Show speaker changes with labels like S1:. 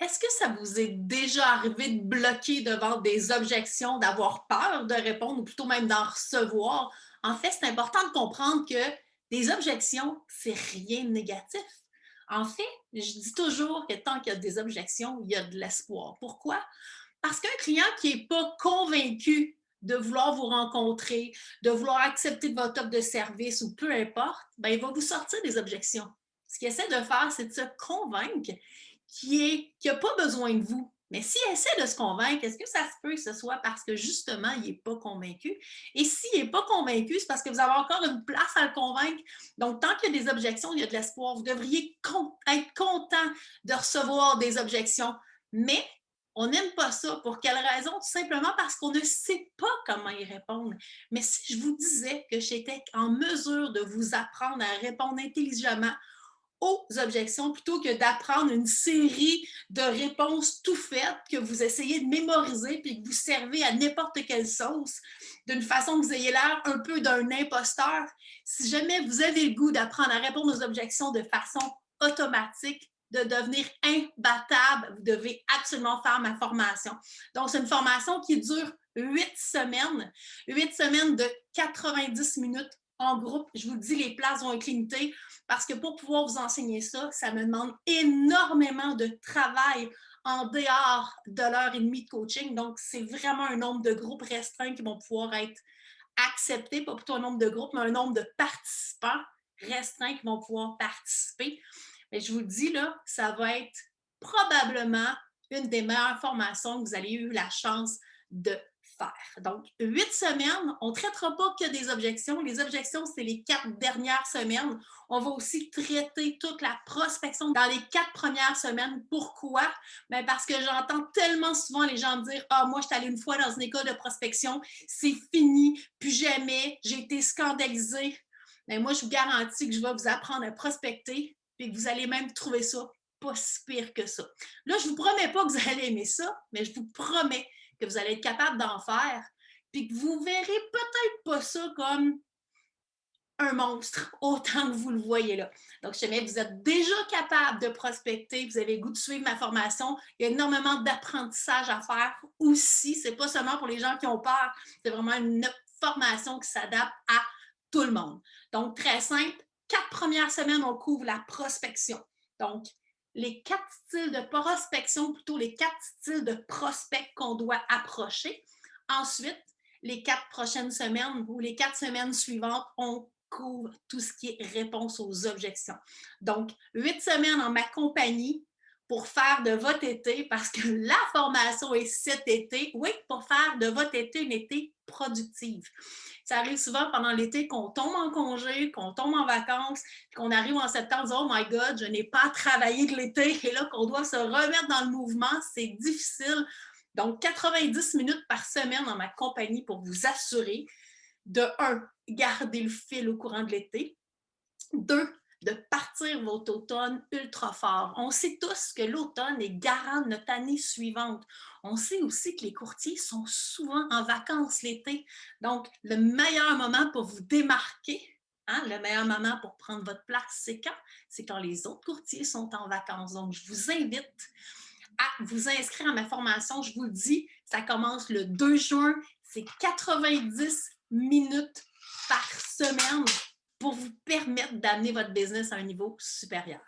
S1: Est-ce que ça vous est déjà arrivé de bloquer devant des objections, d'avoir peur de répondre ou plutôt même d'en recevoir? En fait, c'est important de comprendre que des objections, c'est rien de négatif. En fait, je dis toujours que tant qu'il y a des objections, il y a de l'espoir. Pourquoi? Parce qu'un client qui n'est pas convaincu de vouloir vous rencontrer, de vouloir accepter votre offre de service ou peu importe, ben, il va vous sortir des objections. Ce qu'il essaie de faire, c'est de se convaincre qu'il n'a pas besoin de vous. Mais s'il essaie de se convaincre, est-ce que ça se peut que ce soit parce que justement, il n'est pas convaincu? Et s'il n'est pas convaincu, c'est parce que vous avez encore une place à le convaincre. Donc, tant qu'il y a des objections, il y a de l'espoir. Vous devriez être content de recevoir des objections. Mais on n'aime pas ça. Pour quelle raison? Tout simplement parce qu'on ne sait pas comment y répondre. Mais si je vous disais que j'étais en mesure de vous apprendre à répondre intelligemment aux objections plutôt que d'apprendre une série de réponses tout faites que vous essayez de mémoriser puis que vous servez à n'importe quelle sauce d'une façon que vous ayez l'air un peu d'un imposteur. Si jamais vous avez le goût d'apprendre à répondre aux objections de façon automatique, de devenir imbattable, vous devez absolument faire ma formation. Donc, c'est une formation qui dure 8 semaines, 8 semaines de 90 minutes en groupe. Je vous le dis, les places vont être limitées parce que pour pouvoir vous enseigner ça, ça me demande énormément de travail en dehors de l'heure et demie de coaching. Donc, c'est vraiment un nombre de groupes restreints qui vont pouvoir être acceptés, pas plutôt un nombre de groupes, mais un nombre de participants restreints qui vont pouvoir participer. Mais je vous le dis, là, ça va être probablement une des meilleures formations que vous allez eu la chance de faire. Donc, 8 semaines, on ne traitera pas que des objections. Les objections, c'est les 4 dernières semaines. On va aussi traiter toute la prospection dans les 4 premières semaines. Pourquoi? Bien, parce que j'entends tellement souvent les gens me dire: Ah, moi, je suis allée une fois dans une école de prospection, c'est fini, plus jamais, j'ai été scandalisée. Bien, moi, je vous garantis que je vais vous apprendre à prospecter, puis que vous allez même trouver ça pas si pire que ça. Là, je ne vous promets pas que vous allez aimer ça, mais je vous promets que vous allez être capable d'en faire, puis que vous verrez peut-être pas ça comme un monstre, autant que vous le voyez là. Donc, si jamais vous êtes déjà capable de prospecter, vous avez le goût de suivre ma formation, il y a énormément d'apprentissage à faire aussi. Ce n'est pas seulement pour les gens qui ont peur, c'est vraiment une formation qui s'adapte à tout le monde. Donc, très simple, 4 premières semaines, on couvre la prospection. Donc, les 4 styles de prospection, plutôt les 4 styles de prospect qu'on doit approcher. Ensuite, les 4 prochaines semaines ou les 4 semaines suivantes, on couvre tout ce qui est réponse aux objections. Donc, 8 semaines en ma compagnie pour faire de votre été, parce que la formation est cet été, oui, pour faire de votre été une été productive. Ça arrive souvent pendant l'été qu'on tombe en congé, qu'on tombe en vacances, qu'on arrive en septembre en disant: Oh my God, je n'ai pas travaillé de l'été, et là qu'on doit se remettre dans le mouvement, c'est difficile. Donc, 90 minutes par semaine en ma compagnie pour vous assurer de garder le fil au courant de l'été. 2, de partir votre automne ultra fort. On sait tous que l'automne est garant de notre année suivante. On sait aussi que les courtiers sont souvent en vacances l'été. Donc, le meilleur moment pour vous démarquer, le meilleur moment pour prendre votre place, c'est quand? C'est quand les autres courtiers sont en vacances. Donc, je vous invite à vous inscrire à ma formation. Je vous le dis, ça commence le 2 juin. C'est 90 minutes par semaine pour vous permettre d'amener votre business à un niveau supérieur.